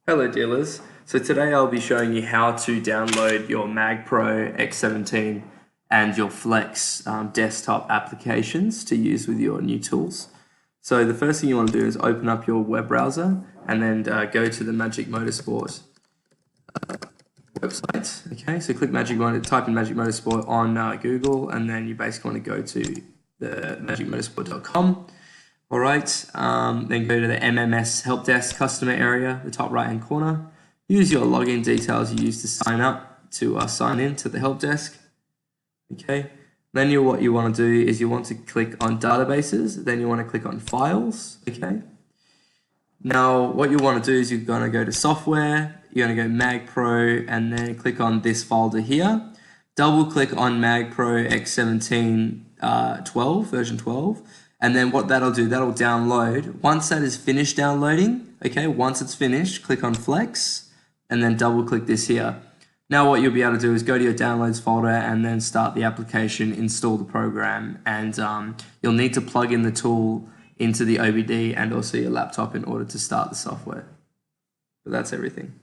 Hello dealers. So today I'll be showing you how to download your Mag Pro X17 and your Flex desktop applications to use with your new tools. So the first thing you want to do is open up your web browser and then go to the Magic Motorsport website. Okay, so type in Magic Motorsport on Google, and then you basically want to go to the magicmotorsport.com. All right, then go to the MMS Help Desk customer area, the top right hand corner. Use your login details you used to sign up to sign in to the help desk. Okay, then what you want to do is you want to click on databases, then you want to click on files. Okay, now what you want to do is you're going to go to software, you're going to go Mag Pro, and then click on this folder here. Double click on Mag Pro X17 version 12. And then what that'll do, that'll download. Once that is finished downloading, okay, once it's finished, click on Flex and then double click this here. Now what you'll be able to do is go to your downloads folder and then start the application, install the program, and you'll need to plug in the tool into the OBD and also your laptop in order to start the software. But that's everything.